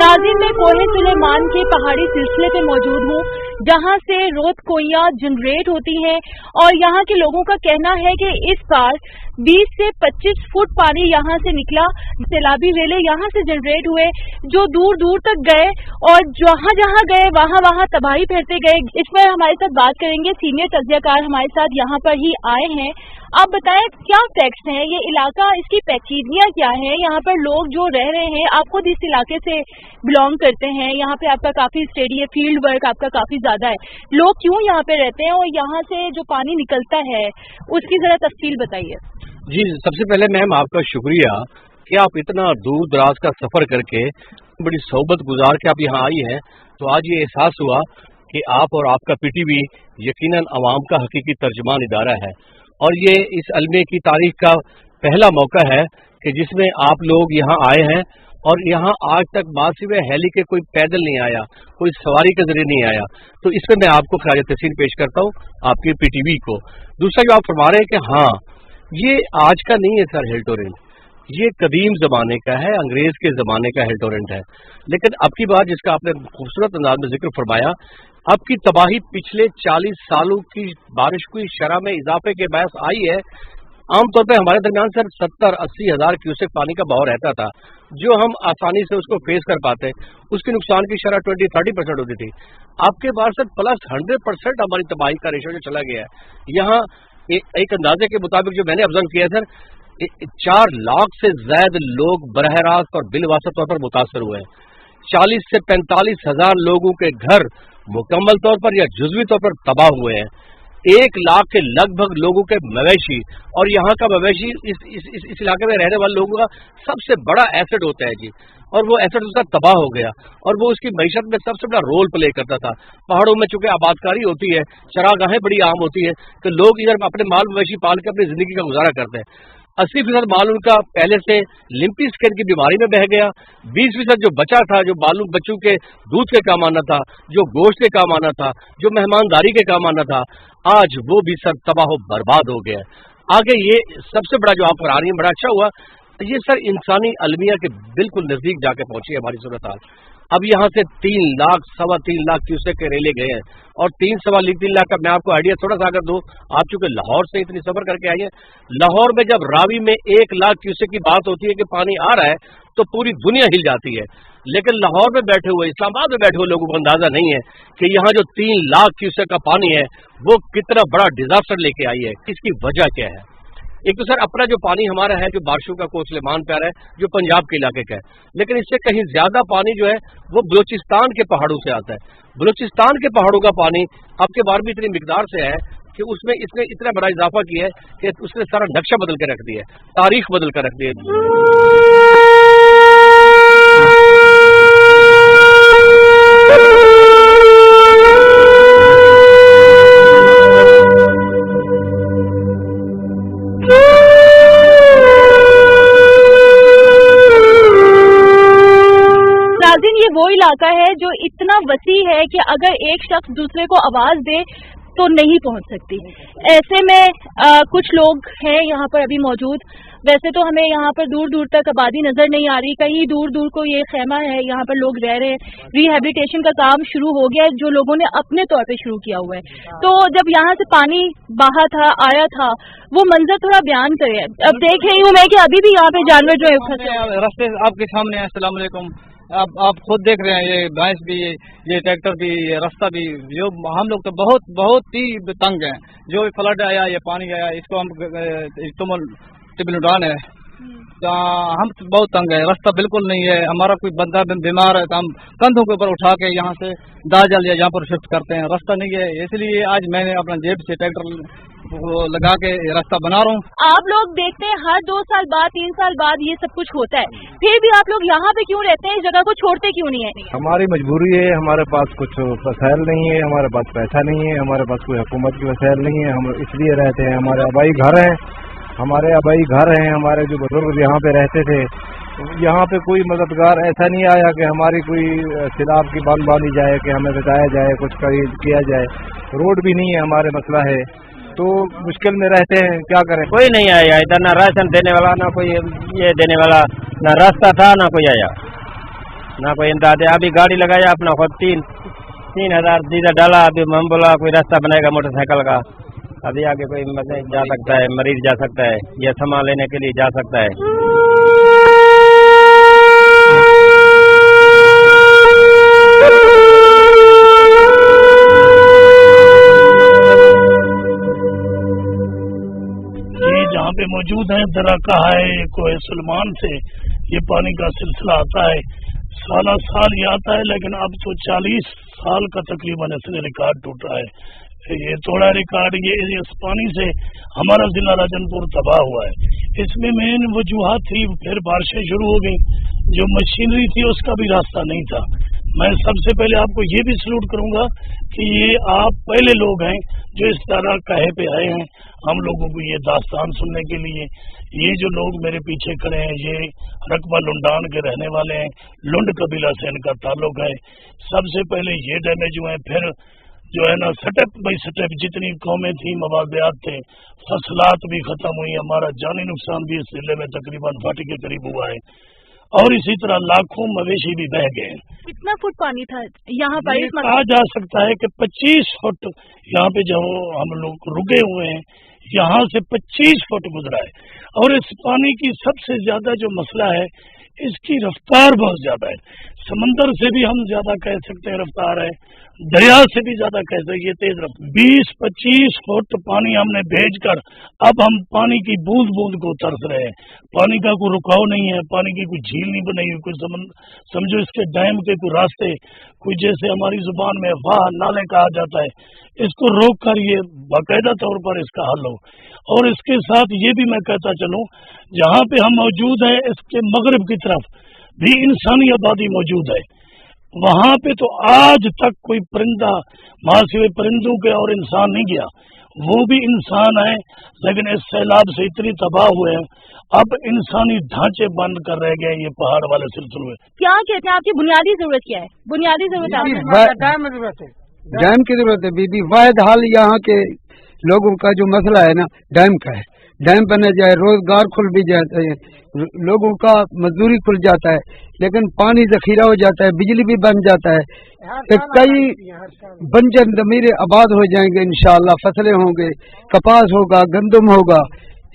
नाज़रीन, मैं कोहे सुलेमान के पहाड़ी सिलसिले पे मौजूद हूँ, जहाँ से रोत कोइयाँ जनरेट होती हैं और यहाँ के लोगों का कहना है कि इस बार 20 से 25 फुट पानी यहाँ से निकला। सैलाबी वेले यहाँ से जनरेट हुए जो दूर दूर तक गए और जहाँ जहाँ गए वहाँ वहाँ तबाही फैलते गए। इस पर हमारे साथ बात करेंगे, सीनियर तज्जियाकार हमारे साथ यहाँ पर ही आए हैं। आप बताएं क्या फैक्ट्स हैं, ये इलाका, इसकी पेचीदगियाँ क्या हैं, यहाँ पर लोग जो रह रहे हैं, आप खुद इस इलाके से बिलोंग करते हैं, यहाँ पे आपका काफी स्टडी है, फील्ड वर्क आपका काफी ज्यादा है, लोग क्यों यहाँ पे रहते हैं और यहाँ से जो पानी निकलता है उसकी जरा तफसील बताइए। जी, सबसे पहले मैम आपका शुक्रिया कि आप इतना दूर दराज का सफर करके बड़ी सोबत गुजार के आप यहाँ आई हैं। तो आज ये एहसास हुआ कि आप और आपका पीटीवी यकीनन अवाम का हकीकी तर्जुमान इदारा है और ये इस अलमे की तारीख का पहला मौका है कि जिसमें आप लोग यहाँ आए हैं और यहाँ आज तक बासिवे हेली के कोई पैदल नहीं आया, कोई सवारी के जरिए नहीं आया। तो इस पर मैं आपको खराज तहसीन पेश करता हूँ आपके पीटीवी को। दूसरा जो आप फरमा रहे हैं कि हाँ ये आज का नहीं है सर, हिल टोरेंट ये कदीम ज़माने का है, अंग्रेज़ के ज़माने का हिल टोरेंट है। लेकिन अब की बात जिसका आपने खूबसूरत अंदाज में जिक्र फरमाया, अब की तबाही पिछले 40 सालों की बारिश की शरह में इजाफे के बायस आई है। आमतौर पर हमारे दरमियान सर 70-80 हज़ार क्यूसेक पानी का बहाव रहता था, जो हम आसानी से उसको फेस कर पाते, उसके नुकसान की शरह 20-30% होती थी। आपके पास सर प्लस 100% हमारी तबाही का रेशो जो चला गया है। यहाँ एक अंदाजे के मुताबिक जो मैंने ऑब्जर्व किया सर, 4 लाख से ज्यादा लोग बरह रास्त और बिलवासा तौर पर मुतासर हुए हैं। 40 से 45 हज़ार लोगों के घर मुकम्मल तौर पर या जुज़वी तौर पर तबाह हुए हैं। 1 लाख के लगभग लोगों के मवेशी, और यहाँ का मवेशी इस इलाके में रहने वाले लोगों का सबसे बड़ा एसेट होता है जी, और वो एसेट उसका तबाह हो गया और वो उसकी मईशत में सबसे बड़ा रोल प्ले करता था। पहाड़ों में चूंकि आबादकारी होती है, चरागाहें बड़ी आम होती है, तो लोग इधर अपने माल मवेशी पाल के अपनी जिंदगी का गुजारा करते हैं। 80% माल उनका पहले से लिम्पी स्किन की बीमारी में बह गया। 20% जो बचा था, जो मालूम बच्चों के दूध के काम आना था, जो गोश्त के काम आना था, जो मेहमानदारी के काम आना था, आज वो भी सर तबाह बर्बाद हो गया। आगे ये सबसे बड़ा जो आप करा रही है, बड़ा अच्छा हुआ, ये सर इंसानी अलमिया के बिल्कुल नजदीक जाके पहुंची है हमारी सूरत हाल। अब यहाँ से 3 लाख, 3.25 लाख क्यूसेक के रेले गए हैं और 3-3 लाख का मैं आपको आइडिया थोड़ा सा अगर दूं, आप चूंकि लाहौर से इतनी सफर करके आई है, लाहौर में जब रावी में 1 लाख क्यूसेक की बात होती है कि पानी आ रहा है तो पूरी दुनिया हिल जाती है। लेकिन लाहौर में बैठे हुए, इस्लामाबाद में बैठे हुए लोगों को अंदाजा नहीं है कि यहाँ जो 3 लाख क्यूसेक का पानी है वो कितना बड़ा डिजास्टर लेके आई है। इसकी वजह क्या है? एक तो सर अपना जो पानी हमारा है, जो बारिशों का कोह सुलेमान प्यारा है, जो पंजाब के इलाके का है, लेकिन इससे कहीं ज्यादा पानी जो है वो बलूचिस्तान के पहाड़ों से आता है। बलूचिस्तान के पहाड़ों का पानी अब के बार भी इतनी मिकदार से है कि उसमें इसने इतना बड़ा इजाफा किया है कि उसने सारा नक्शा बदल के रख दिया है, तारीख बदल कर रख दी है। ये वो इलाका है जो इतना वसी है कि अगर एक शख्स दूसरे को आवाज दे तो नहीं पहुंच सकती। ऐसे में कुछ लोग हैं यहाँ पर अभी मौजूद। वैसे तो हमें यहाँ पर दूर दूर तक आबादी नजर नहीं आ रही, कहीं दूर दूर को ये खेमा है, यहाँ पर लोग रह रहे हैं। रिहेबिलिटेशन का काम शुरू हो गया है, जो लोगों ने अपने तौर पे शुरू किया हुआ है। तो जब यहाँ से पानी बहा था, आया था, वो मंजर थोड़ा बयान करें। अब देख रही हूँ मैं कि अभी भी यहाँ पे जानवर जो है रास्ते आपके सामने है। अस्सलाम वालेकुम। आप खुद देख रहे हैं, ये भैंस भी, ये ट्रैक्टर भी, ये रास्ता भी, जो हम लोग तो बहुत ही तंग हैं। जो फ्लड आया, ये पानी आया, इसको हम टिबलुडान है, हम बहुत तंग है। रास्ता बिल्कुल नहीं है। हमारा कोई बंदा बीमार है तो हम कंधों के ऊपर उठा के यहाँ से दाजल या यहाँ पर शिफ्ट करते हैं, रास्ता नहीं है। इसलिए आज मैंने अपना जेब से ट्रैक्टर लगा के रास्ता बना रहा हूँ। आप लोग देखते हैं हर 2 साल बाद, 3 साल बाद ये सब कुछ होता है, फिर भी आप लोग यहाँ पे क्यों रहते हैं? इस जगह को छोड़ते क्यों नहीं है? हमारी मजबूरी है, हमारे पास कुछ वसाइल नहीं है, हमारे पास पैसा नहीं है, हमारे पास कोई हुकूमत की वसाइल नहीं है, हम इसलिए रहते हैं। हमारे आबाई घर हैं, हमारे जो बुजुर्ग यहाँ पे रहते थे, यहाँ पे कोई मददगार ऐसा नहीं आया कि हमारी कोई सिलाब की बांध बांधी जाए, कि हमें बताया जाए, कुछ किया जाए। रोड भी नहीं है, हमारे मसला है, तो मुश्किल में रहते हैं, क्या करें। कोई नहीं आया इधर, ना राशन देने वाला, ना कोई ये देने वाला, ना रास्ता था, ना कोई आया। ना कोई इमदाद है। अभी गाड़ी लगाया अपना खुद 3,000 डीजल डाला। अभी हम बोला कोई रास्ता बनाएगा मोटरसाइकिल का, अभी आगे कोई जा सकता है, मरीज जा सकता है या सामान लेने के लिए जा सकता है। जहाँ पे मौजूद है दरका है कोई सलमान से ये पानी का सिलसिला आता है, साल साल ये आता है, लेकिन अब तो 40 साल का तकरीबन इसने रिकॉर्ड टूटा है। ये तोड़ा रिकॉर्ड ये इस पानी से हमारा जिला राजनपुर तबाह हुआ है। इसमें मेन वजूहात थी, फिर बारिशें शुरू हो गई, जो मशीनरी थी उसका भी रास्ता नहीं था। मैं सबसे पहले आपको ये भी सलूट करूंगा कि ये आप पहले लोग हैं जो इस तरह कहे पे आए हैं हम लोगों को ये दास्तान सुनने के लिए। ये जो लोग मेरे पीछे खड़े हैं ये रकबा लुंडान के रहने वाले हैं, लुंड कबीला से इनका ताल्लुक है। सबसे पहले ये डैमेज हुए, फिर जो है ना स्टेप बाई स्टेप जितनी कौमें थी, मवादियात थे, फसलात भी खत्म हुई, हमारा जानी नुकसान भी इस जिले में तकरीबन 40 के करीब हुआ है, और इसी तरह लाखों मवेशी भी बह गए। कितना फुट पानी था यहाँ पर? कहा जा सकता है कि 25 फुट यहाँ पे जो हम लोग रुके हुए हैं यहाँ से 25 फुट गुजरा है। और इस पानी की सबसे ज्यादा जो मसला है इसकी रफ्तार बहुत ज्यादा है, समंदर से भी हम ज्यादा कह सकते हैं रफ्तार है, दरिया से भी ज्यादा कह सकते ये तेज रफ्तार। 20-25 फुट पानी हमने भेजकर अब हम पानी की बूंद बूंद को तरस रहे हैं। पानी का कोई रुकाव नहीं है, पानी की कोई झील नहीं बनाई हुई, कोई समझो इसके डैम के कोई रास्ते, कोई जैसे हमारी जुबान में वाह नाले कहा जाता है, इसको रोक कर ये बाकायदा तौर पर इसका हल हो। और इसके साथ ये भी मैं कहता चलूं, जहाँ पे हम मौजूद हैं इसके मगरब की तरफ भी इंसानी आबादी मौजूद है, वहाँ पे तो आज तक कोई परिंदा वहां से परिंदों के और इंसान नहीं गया, वो भी इंसान है, लेकिन इस सैलाब से इतनी तबाह हुए हैं अब इंसानी ढांचे बंद कर रह गए ये पहाड़ वाले सिलसिले में। क्या कहते हैं आपकी बुनियादी जरूरत क्या है? बुनियादी जरूरत डैम की जरूरत है बीबी। वाहिद हाल यहाँ के लोगों का जो मसला है ना डैम का है, डैम बना जाए, रोजगार खुल भी जाता है, लोगों का मजदूरी खुल जाता है, लेकिन पानी जखीरा हो जाता है, बिजली भी बन जाता है, कई बंजर जमीरें आबाद हो जाएंगे इंशाअल्लाह, फसलें होंगे, कपास होगा, गंदम होगा।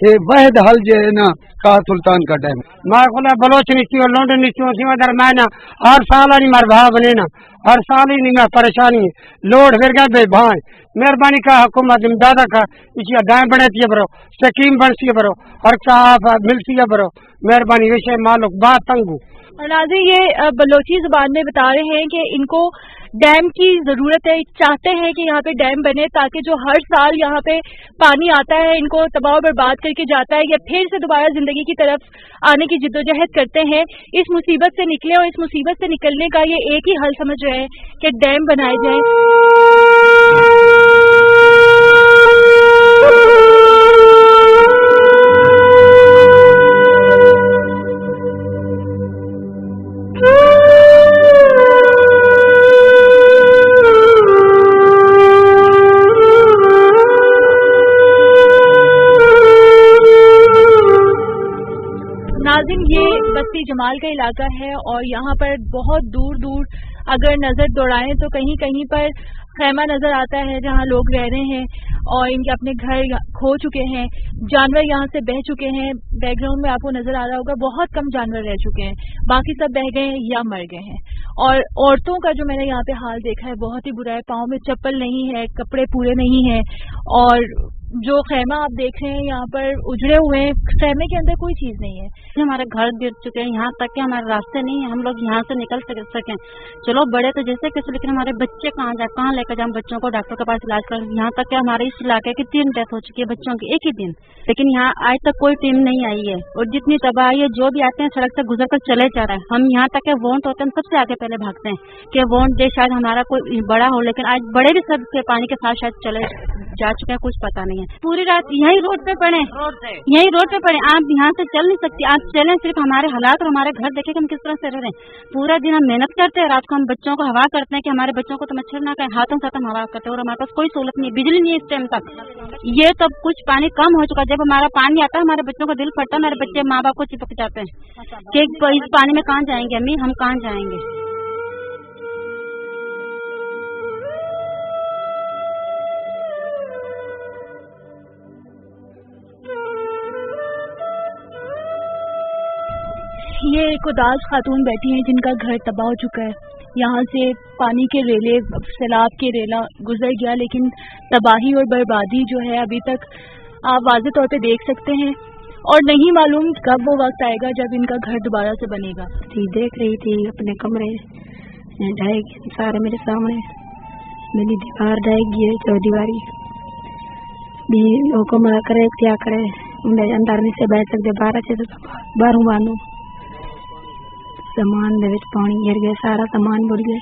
ये वाहिद हल जो है ना का सुल्तान का डैम माँ बलोच नीति और लोंड नीति दरमाना हर साल नहीं मर भाव बने ना, हर साल ही नहीं मैं परेशानी लोड फिर गए बे भाई मेहरबानी का हुकूमत इमदादा का इसी गाय बढ़ती है बरो, स्कीम बनती है बरो, हर साफ मिलती है बरो, मेहरबानी विषय मालूक बात तंगू। नाज़रीन ये बलोची जुबान में बता रहे हैं कि इनको डैम की जरूरत है, चाहते हैं कि यहाँ पे डैम बने ताकि जो हर साल यहाँ पे पानी आता है इनको तबाह बर्बाद करके जाता है, ये फिर से दोबारा जिंदगी की तरफ आने की जिद्दोजहद करते हैं, इस मुसीबत से निकले। और इस मुसीबत से निकलने का ये एक ही हल समझ रहे हैं कि डैम बनाए जाए। नाज़रीन ये बस्ती जमाल का इलाका है और यहाँ पर बहुत दूर दूर अगर नजर दौड़ाएं तो कहीं कहीं पर खैमा नजर आता है जहाँ लोग रह रहे हैं और इनके अपने घर खो चुके हैं, जानवर यहाँ से बह चुके हैं। बैकग्राउंड में आपको नजर आ रहा होगा बहुत कम जानवर रह चुके हैं, बाकी सब बह गए हैं या मर गए हैं। और औरतों का जो मैंने यहाँ पे हाल देखा है बहुत ही बुरा है, पाँव में चप्पल नहीं है, कपड़े पूरे नहीं हैं, और जो खैमा आप देख रहे हैं यहाँ पर उजड़े हुए हैं, खैमे के अंदर कोई चीज नहीं है। हमारे घर गिर चुके हैं, यहाँ तक कि हमारे रास्ते नहीं है, हम लोग यहाँ से निकल सकें। चलो बड़े तो जैसे कैसे, लेकिन हमारे बच्चे कहाँ जाए, कहाँ लेकर जाए बच्चों को डॉक्टर के पास इलाज कर। यहाँ तक कि हमारे इस इलाके की 3 डेथ हो चुकी है बच्चों की एक ही दिन, लेकिन यहाँ आज तक कोई टीम नहीं आई है। और जितनी तबाही है जो भी आते हैं सड़क से गुजर कर चले जा रहे हैं। हम यहाँ तक के वोट होते हैं सबसे आगे पहले भागते हैं कि वोट दे, शायद हमारा कोई बड़ा हो, लेकिन आज बड़े भी सबके पानी के साथ शायद चले जा चुके हैं, कुछ पता नहीं है। पूरी रात यही रोड पे पड़े, यही रोड पे पड़े। आप यहाँ से चल नहीं सकती, आप चलें सिर्फ हमारे हालात और हमारे घर देखे कि हम किस तरह से रह रहे हैं। पूरा दिन हम मेहनत करते हैं, रात को हम बच्चों को हवा करते हैं कि हमारे बच्चों को तो मच्छर ना खाए, हाथों से हम हवा करते हैं। और हमारे पास कोई सहूलत नहीं है, बिजली नहीं है इस टाइम तक। ये तब कुछ पानी कम हो चुका, जब हमारा पानी आता है हमारे बच्चों को दिल फटता है, हमारे बच्चे माँ बाप को चिपक जाते हैं कि इस पानी में कहाँ जाएंगे अम्मी, हम कहाँ जाएंगे। ये एक उदास खातून बैठी हैं जिनका घर तबाह हो चुका है। यहाँ से पानी के रेले, सैलाब के रेला गुजर गया, लेकिन तबाही और बर्बादी जो है अभी तक आप वाज़ेह तौर पे देख सकते हैं, और नहीं मालूम कब वो वक्त आएगा जब इनका घर दोबारा से बनेगा। देख रही थी अपने कमरे ढह सारे मेरे सामने, मेरी दीवार ढह गई है, चौदीवारी भी वो कमरा करे क्या करे, अंदर नहीं से बैठ सकते, 12 से बाहरों बांधो। सामान दे पानी गिर गया, सारा सामान बुड़ गया,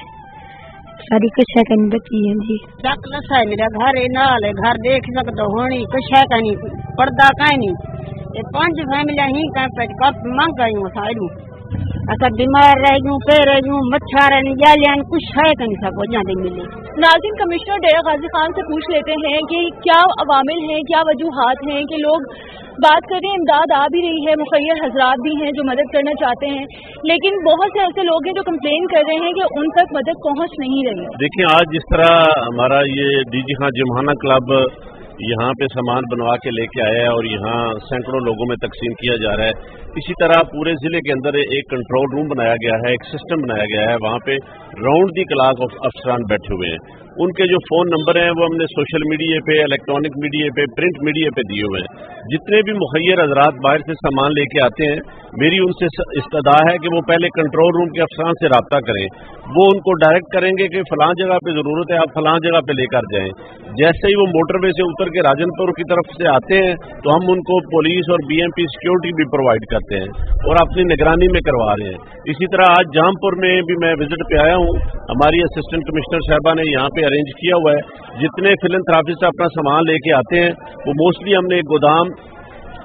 सारी कुछ है कहीं बची है जी। डक नशा है, मेरा घर है नाल है, घर देख सकते होनी कुछ है कहीं, पर्दा कहीं नहीं। ये 5 फैमिलियां ही कहीं कप मांग गई हूँ सारू, अगर बीमार रह गयूं, पे रह गयूं, मच्छर जालियां कुछ है कहीं सब जहाँ मिले। नाज़रीन, कमिश्नर डेरा गाजी खान से पूछ लेते हैं कि क्या अवामिल हैं, क्या वजूहात हैं कि लोग बात करें, इमदाद आ भी रही है, मुखय्यर हजरात भी हैं जो मदद करना चाहते हैं, लेकिन बहुत से ऐसे लोग हैं जो कंप्लेन कर रहे हैं कि उन तक मदद पहुंच नहीं रही। देखिए, आज जिस तरह हमारा ये डीजी खान जिमखाना क्लब यहाँ पे सामान बनवा के लेके आया है और यहाँ सैकड़ों लोगों में तकसीम किया जा रहा है, इसी तरह पूरे जिले के अंदर एक कंट्रोल रूम बनाया गया है, एक सिस्टम बनाया गया है, वहाँ पे राउंड दी क्लॉक अफसरान बैठे हुए हैं। उनके जो फ़ोन नंबर हैं वो हमने सोशल मीडिया पे, इलेक्ट्रॉनिक मीडिया पे, प्रिंट मीडिया पे दिए हुए हैं। जितने भी मुखय्यर हजरात बाहर से सामान लेके आते हैं, मेरी उनसे इस्तदा है कि वो पहले कंट्रोल रूम के अफसरान से रब्ता करें, वो उनको डायरेक्ट करेंगे कि फलां जगह पे ज़रूरत है, आप फलां जगह पे लेकर जाएं। जैसे ही वो मोटरवे से उतर के राजनपुर की तरफ से आते हैं तो हम उनको पुलिस और BMP सिक्योरिटी भी प्रोवाइड करते हैं और अपनी निगरानी में करवा रहे हैं। इसी तरह आज जामपुर में भी मैं विजिट पे आया हूँ, हमारी असिस्टेंट कमिश्नर साहबा ने यहाँ पे अरेंज किया हुआ है। जितने फिलंथ्राफिस्ट अपना सामान लेके आते हैं वो मोस्टली हमने एक गोदाम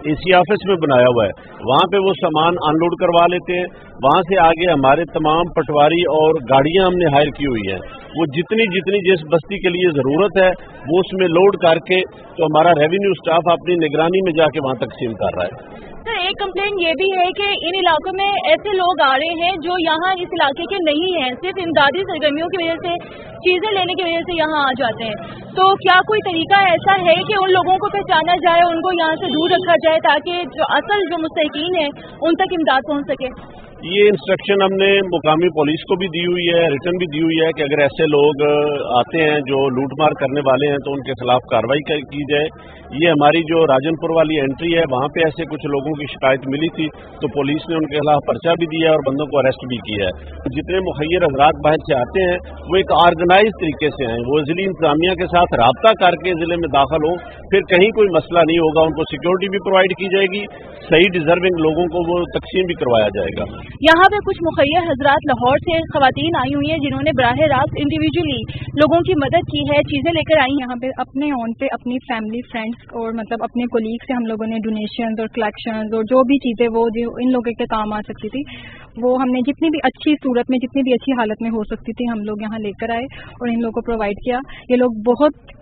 AC ऑफिस में बनाया हुआ है, वहाँ पे वो सामान अनलोड करवा लेते हैं। वहाँ से आगे हमारे तमाम पटवारी और गाड़ियाँ हमने हायर की हुई हैं, वो जितनी जिस बस्ती के लिए ज़रूरत है वो उसमें लोड करके तो हमारा रेवेन्यू स्टाफ अपनी निगरानी में जाके वहाँ तकसीम कर रहा है। सर, एक कंप्लेन ये भी है कि इन इलाकों में ऐसे लोग आ रहे हैं जो यहाँ इस इलाके के नहीं हैं, सिर्फ इमदादी सरगर्मियों की वजह से, चीजें लेने की वजह से यहाँ आ जाते हैं। तो क्या कोई तरीका ऐसा है कि उन लोगों को पहचाना जाए, उनको यहाँ से दूर रखा जाए ताकि जो असल जो मुस्तहिकीन है उन तक इमदाद पहुँच सके? ये इंस्ट्रक्शन हमने मुकामी पुलिस को भी दी हुई है, रिटर्न भी दी हुई है कि अगर ऐसे लोग आते हैं जो लूटमार करने वाले हैं तो उनके खिलाफ कार्रवाई की जाए। ये हमारी जो राजनपुर वाली एंट्री है वहाँ पे ऐसे कुछ लोगों की शिकायत मिली थी तो पुलिस ने उनके खिलाफ पर्चा भी दिया और बंदों को अरेस्ट भी किया है। जितने मुखय्यर हजरात बाहर से आते हैं वो एक ऑर्गेनाइज तरीके से आए, वो जिले इंतजामिया के साथ राब्ता करके जिले में दाखिल हो, फिर कहीं कोई मसला नहीं होगा, उनको सिक्योरिटी भी प्रोवाइड की जाएगी, सही डिजर्विंग लोगों को वो तकसीम भी करवाया जाएगा। यहाँ पे कुछ मुखय्यर हजरात लाहौर से खवातीन आई हुई हैं जिन्होंने बराह रास्त इंडिविजुअली लोगों की मदद की है, चीजें लेकर आई यहाँ पे अपने ओन पे, अपनी फैमिली फ्रेंड्स और मतलब अपने कोलीग से हम लोगों ने डोनेशंस और कलेक्शंस और जो भी चीजें वो जो इन लोगों के काम आ सकती थी वो हमने जितनी भी अच्छी सूरत में, जितनी भी अच्छी हालत में हो सकती थी हम लोग यहाँ लेकर आए और इन लोगों को प्रोवाइड किया। ये लोग बहुत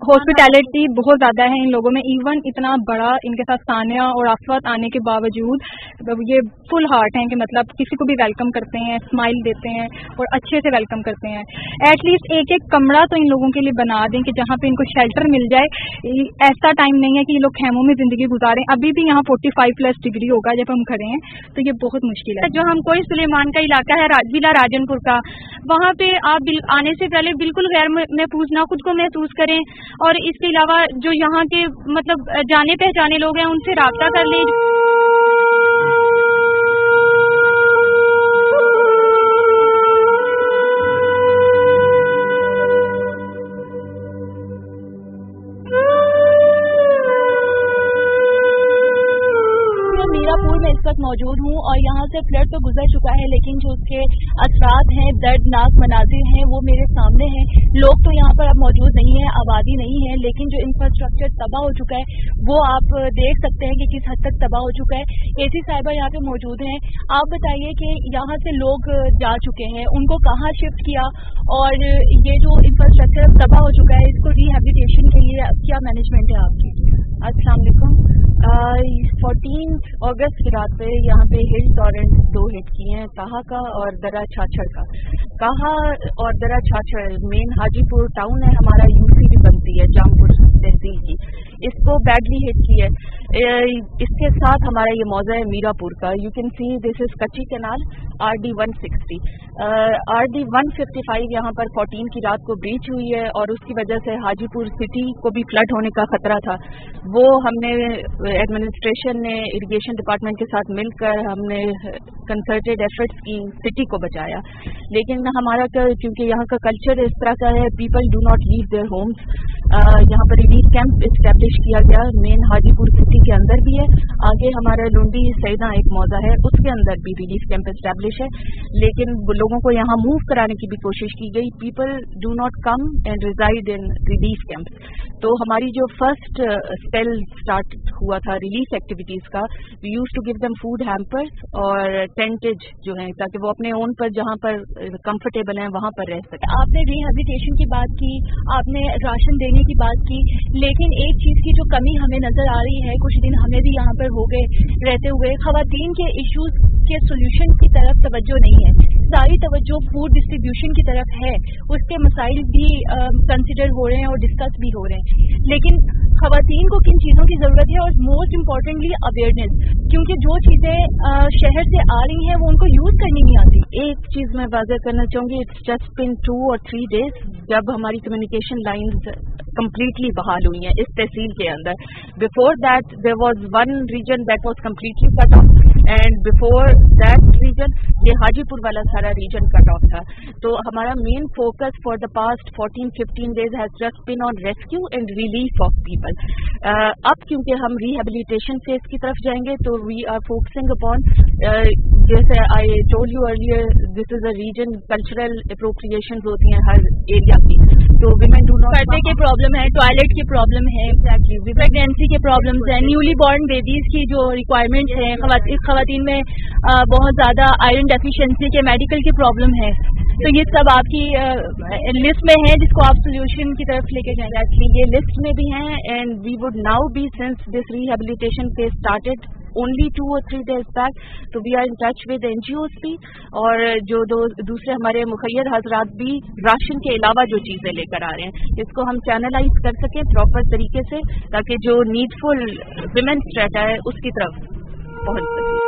हॉस्पिटैलिटी बहुत ज़्यादा है इन लोगों में, इवन इतना बड़ा इनके साथ सानिया और आफत आने के बावजूद ये फुल हार्ट हैं कि मतलब किसी को भी वेलकम करते हैं, स्माइल देते हैं और अच्छे से वेलकम करते हैं। एटलीस्ट एक कमरा तो इन लोगों के लिए बना दें कि जहाँ पे इनको शेल्टर मिल जाए। ऐसा टाइम नहीं है कि ये लोग खेमों में ज़िंदगी गुजारें, अभी भी यहाँ 45+ डिग्री होगा जब हम खड़े हैं, तो ये बहुत मुश्किल है। जो हमको सुलेमान का इलाका है जिला राजनपुर का, वहाँ पे आप आने से पहले बिल्कुल गैर महफूज ना खुद को महसूस करें और इसके अलावा जो यहाँ के मतलब जाने पहचाने लोग हैं उनसे राब्ता कर लें। मीरापुर में इस वक्त मौजूद हूँ और यहाँ से फ्लड तो गुजर चुका है, लेकिन जो उसके असरात हैं, दर्दनाक मनाजिर हैं, वो मेरे सामने हैं। लोग तो यहाँ पर अब मौजूद नहीं है, आबादी नहीं है, लेकिन जो इंफ्रास्ट्रक्चर तबाह हो चुका है वो आप देख सकते हैं कि किस हद तक तबाह हो चुका है। एसी साहिबा यहाँ पे मौजूद हैं। आप बताइए कि यहाँ से लोग जा चुके हैं, उनको कहाँ शिफ्ट किया, और ये जो इंफ्रास्ट्रक्चर तबाह हो चुका है इसको रिहेबिलिटेशन के लिए क्या मैनेजमेंट है आपकी? अस्सलाम वालेकुम। 14 अगस्त की रात पे यहाँ पे हिल टॉरेंट 2 हिट किए हैं, काहा का और दरा छाछड़ का। काहा और दरा छाछड़ मेन हाजीपुर टाउन है, हमारा यूसी भी बनती है जामपुर तहसील की, इसको बैडली हिट की है। इसके साथ हमारा ये मौजा है मीरापुर का। You can see this is कच्ची कैनाल RD 160। RD 155 यहाँ पर 14 की रात को ब्रीच हुई है और उसकी वजह से हाजीपुर सिटी को भी फ्लड होने का खतरा था। वो हमने एडमिनिस्ट्रेशन ने इरिगेशन डिपार्टमेंट के साथ मिलकर हमने कंसर्टेड एफर्ट्स की, सिटी को बचाया। लेकिन हमारा क्योंकि यहाँ का कल्चर इस तरह का है, people do not leave their homes. यहाँ पर रिलीफ कैंप इस्टेब्लिश किया गया, मेन हाजीपुर सिटी के अंदर भी है, आगे हमारा लुंडी सैदा एक मौजा है उसके अंदर भी रिलीफ कैंप इस्टेब्लिश है, लेकिन लोगों को यहाँ मूव कराने की भी कोशिश की गई। People do not come and reside in relief camp. तो हमारी जो फर्स्ट स्पेल स्टार्ट हुआ था रिलीफ एक्टिविटीज का, we use to give them food hampers और टेंटेज जो है, ताकि वो अपने ओन पर जहाँ पर कंफर्टेबल हैं वहाँ पर रह सके। आपने रिहेबिलिटेशन की बात की, आपने राशन देने की बात की, लेकिन एक चीज की जो कमी हमें नजर आ रही है, कुछ दिन हमें भी यहाँ पर हो गए रहते हुए, खवातीन के इश्यूज के सोल्यूशन की तरफ तवज्जो नहीं है। सारी तवज्जो फूड डिस्ट्रीब्यूशन की तरफ है, उसके मसाइल भी कंसिडर हो रहे हैं और डिस्कस भी हो रहे हैं, लेकिन खवातीन को किन चीज़ों की ज़रूरत है, और मोस्ट इम्पॉर्टेंटली अवेयरनेस, क्योंकि जो चीज़ें शहर से आ रही हैं वो उनको यूज़ करनी नहीं आती। एक चीज़ मैं वाज़ेह करना चाहूँगी, इट्स जस्ट बिन 2 और 3 डेज जब हमारी कम्युनिकेशन लाइंस कम्प्लीटली बहाल हुई हैं इस तहसील के अंदर। Before that there was one region that was completely cut off, and before that region ये हाजीपुर वाला सारा रीजन कट ऑफ था। तो हमारा main focus for the past 14-15 days has just been on rescue and relief of people. अब क्योंकि हम rehabilitation phase की तरफ जाएंगे तो वी आर फोकसिंग अपॉन, जैसे I told you earlier, this is a region, cultural appropriation होती हैं हर एरिया की, तो विमेन डू नॉट, पर्दे के प्रॉब्लम है, टॉयलेट की प्रॉब्लम है, प्रेगनेंसी के प्रॉब्लम्स हैं, न्यूली बॉर्न बेबीज की जो रिक्वायरमेंट्स हैं, खवातीन में बहुत ज़्यादा आयरन डेफिशिएंसी के, मेडिकल की प्रॉब्लम है, तो ये सब आपकी लिस्ट में है जिसको आप सोल्यूशन की तरफ लेके जाएंगे। एक्चुअली ये लिस्ट में भी हैं, and we would now be, since this rehabilitation phase started only 2 or 3 days back, तो we are in touch with NGOs भी, और जो दूसरे हमारे मुखैर हजरात भी राशन के अलावा जो चीज़ें लेकर आ रहे हैं, इसको हम चैनलाइज कर सकें प्रॉपर तरीके से, ताकि जो नीडफुल विमेन स्ट्रेटा है उसकी तरफ पहुंच सके।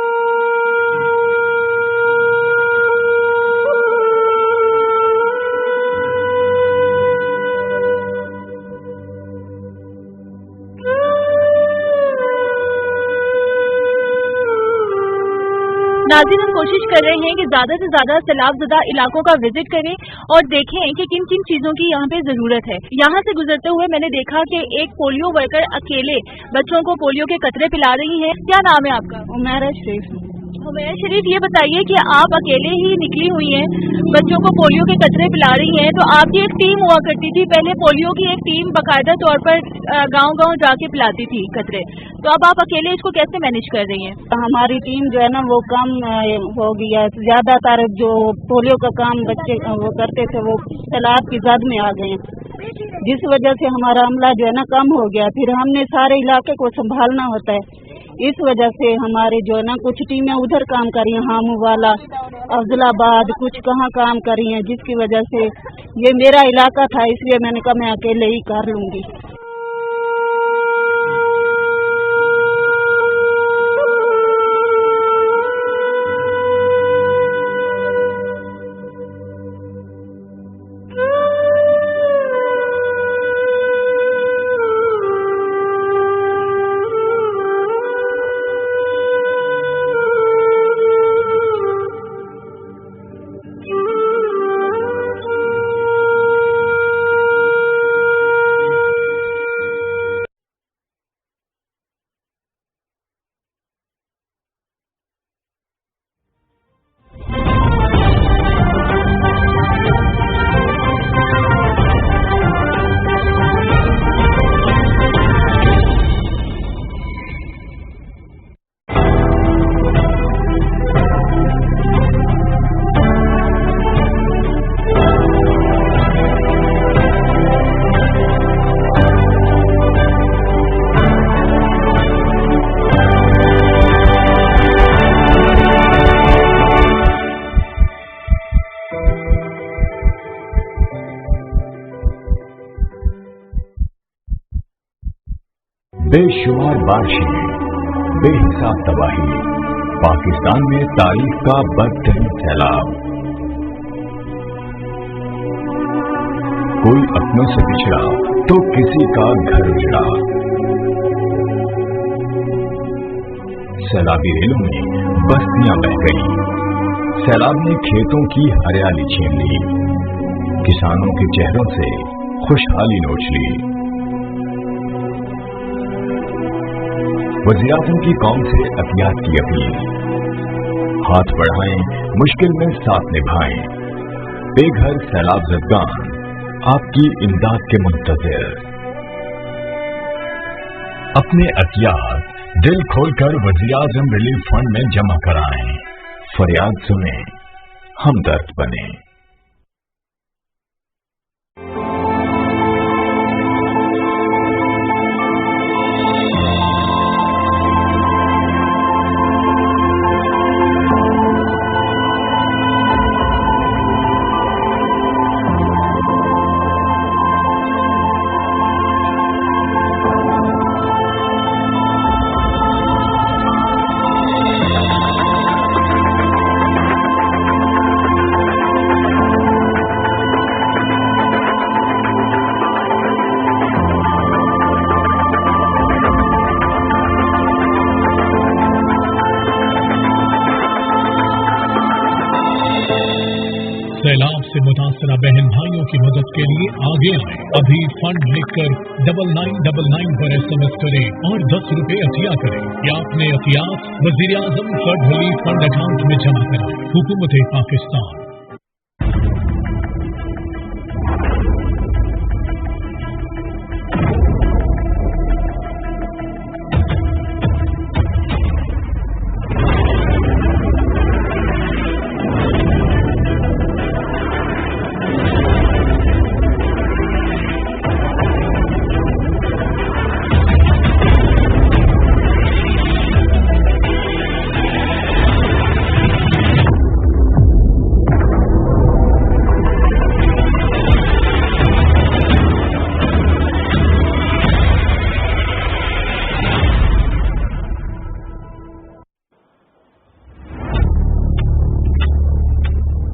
नाज़रीन, हम कोशिश कर रहे हैं कि ज़्यादा से ज़्यादा सैलाबज़दा इलाकों का विजिट करें और देखें कि किन किन चीज़ों की यहाँ पे ज़रूरत है। यहाँ से गुजरते हुए मैंने देखा कि एक पोलियो वर्कर अकेले बच्चों को पोलियो के कतरे पिला रही हैं। क्या नाम है आपका? उमैरा शरीफ। उमैरा शरीफ, ये बताइए कि आप अकेले ही निकली हुई हैं, बच्चों को पोलियो के कतरे पिला रही हैं, तो आपकी एक टीम हुआ करती थी पहले, पोलियो की एक टीम बाकायदा तौर पर गांव-गांव जाके पिलाती थी कतरे, तो अब आप अकेले इसको कैसे मैनेज कर रही हैं? हमारी टीम जो है ना वो कम हो गया है, ज्यादातर जो पोलियो का काम बच्चे वो करते थे वो सैलाब की जद में आ गए हैं, जिस वजह से हमारा अमला जो है ना कम हो गया, फिर हमने सारे इलाके को संभालना होता है, इस वजह से हमारे जो है ना कुछ टीमें उधर काम कर रही हैं, हामू वाला, अफजलाबाद, कुछ कहाँ काम कर रही हैं, जिसकी वजह से ये मेरा इलाका था, इसलिए मैंने कहा मैं अकेले ही कर लूंगी। बेशुमार बारिशें, बेहिसाब तबाही, पाकिस्तान में तारीख का बदतरीन सैलाब। कोई अपनों से पिछड़ा तो किसी का घर उजड़ा। सैलाबी रेलों में बस्तियां बह गई, सैलाब ने खेतों की हरियाली छीन ली, किसानों के चेहरों से खुशहाली नोच ली। वज़ीर-ए-आज़म की कौम से अतियात की अपील, हाथ बढ़ाएं, मुश्किल में साथ निभाएं, बेघर सैलाब ज़दगान आपकी इमदाद के मुंतज़िर। अपने अतियात दिल खोलकर वज़ीर-ए-आज़म रिलीफ फंड में जमा कराएं, फरियाद सुने, हमदर्द बने। सैलाब से मुतासरा बहन भाइयों की मदद के लिए आगे आए। अभी फंड लिखकर 9999 पर SMS करें और 10 रुपए अतिया करें या अपने अतियात वज़ीर-ए-आज़म फ्लड रिलीफ फंड अकाउंट में जमा कराएं। हुकूमत पाकिस्तान।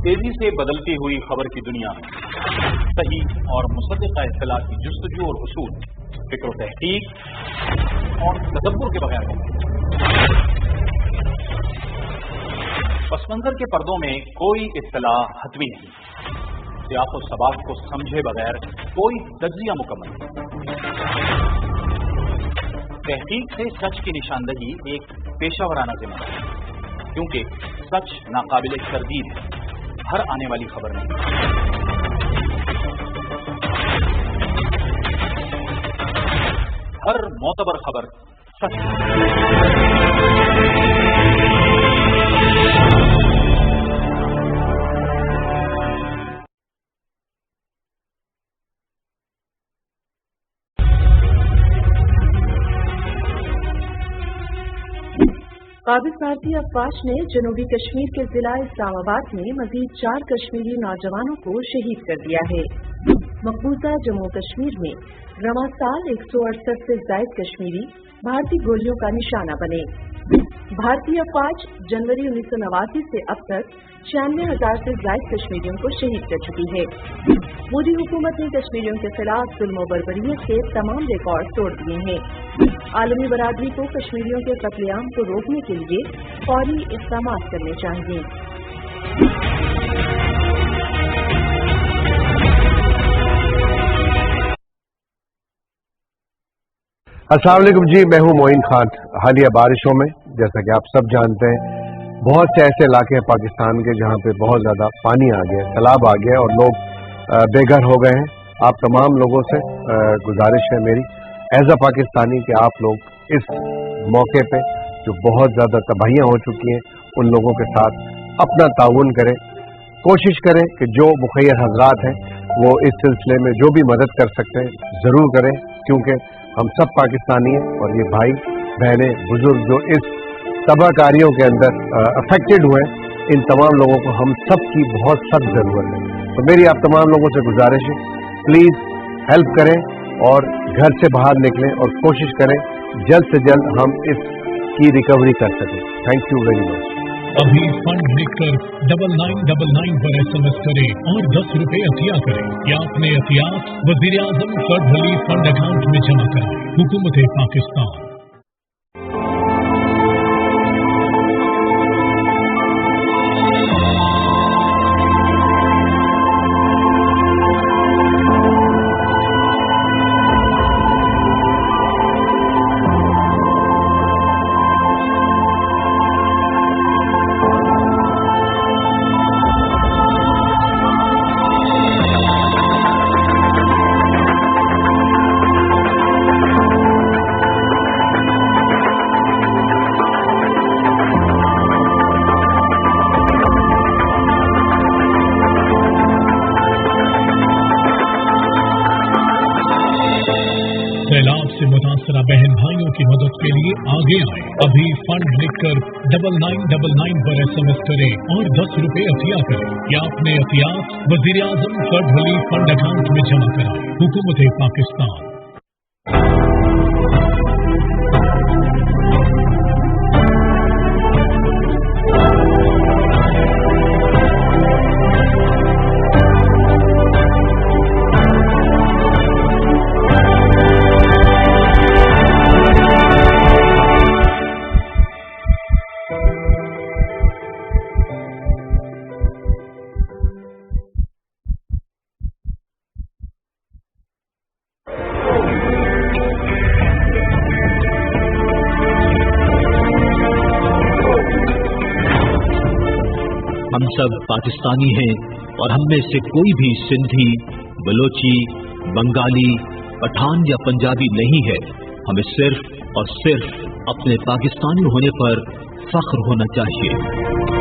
तेजी से बदलती हुई खबर की दुनिया में सही और मुसद्दिक़ा इत्तला की जुस्तजू और उसूल फिक्र व तहकीक और तदब्बुर के बगैर पस मंज़र के पर्दों में कोई इत्तला हतमी नहीं। सियाक़ व सबाक़ को समझे बगैर कोई तज्ज़िया मुकम्मल नहीं। तहकीक से सच की निशानदही एक पेशावराना ज़िम्मेदारी है, क्योंकि सच नाकाबिल तरदीद है, हर आने वाली खबर नहीं। हर मोतबर खबर सच काबिज भारतीय अफवाज ने जनूबी कश्मीर के जिला इस्लामाबाद में मजीद 4 कश्मीरी नौजवानों को शहीद कर दिया है। मकबूजा जम्मू कश्मीर में रवां साल 168 से जायद कश्मीरी भारतीय गोलियों का निशाना बने। भारतीय अफवाज जनवरी 1989 से अब तक 96,000 से जायद कश्मीरियों को शहीद कर चुकी है। मोदी हुकूमत ने कश्मीरियों के खिलाफ जुल्म और बर्बरियत के तमाम रिकॉर्ड तोड़ दिए हैं। आलमी बरादरी को कश्मीरियों के कत्लेआम को रोकने के लिए फौरी इक़दाम करने चाहिए। अस्सलाम वालेकुम जी, मैं हूं मोइन खान। हालिया बारिशों में जैसा कि आप सब जानते हैं, बहुत से ऐसे इलाके हैं पाकिस्तान के जहां पे बहुत ज़्यादा पानी आ गया, सैलाब आ गया और लोग बेघर हो गए हैं। आप तमाम लोगों से गुजारिश है मेरी एज अ पाकिस्तानी कि आप लोग इस मौके पे जो बहुत ज़्यादा तबाहियाँ हो चुकी हैं उन लोगों के साथ अपना ताउन करें। कोशिश करें कि जो मुखैर हजरात हैं वो इस सिलसिले में जो भी मदद कर सकते हैं ज़रूर करें, क्योंकि हम सब पाकिस्तानी हैं और ये भाई बहनें बुजुर्ग जो इस तबाहकारियों के अंदर अफेक्टेड हुए, इन तमाम लोगों को हम सब की बहुत सख्त ज़रूरत है। तो मेरी आप तमाम लोगों से गुजारिश है, प्लीज़ हेल्प करें और घर से बाहर निकलें और कोशिश करें जल्द से जल्द हम इसकी रिकवरी कर सकें। Thank you very much. अभी फंड लिखकर 9999 पर SMS करें और 10 रुपए अतिया करें या अपने एहतियात वज़ीर-ए-आज़म फ्लड रिलीफ फंड अकाउंट में जमा कराएं। हुकूमत पाकिस्तान। सैलाब से मुतासरा बहन भाइयों की मदद के लिए आगे आए। अभी फंड लिखकर 9999 पर SMS करें और 10 रुपए अतिया करें या अपने एहतियात वज़ीर-ए-आज़म फ्लड रिलीफ फंड अकाउंट में जमा कराएं। हुकूमत पाकिस्तान। हम सब पाकिस्तानी हैं और हम में से कोई भी सिंधी, बलोची, बंगाली, पठान या पंजाबी नहीं है। हमें सिर्फ और सिर्फ अपने पाकिस्तानी होने पर फख्र होना चाहिए।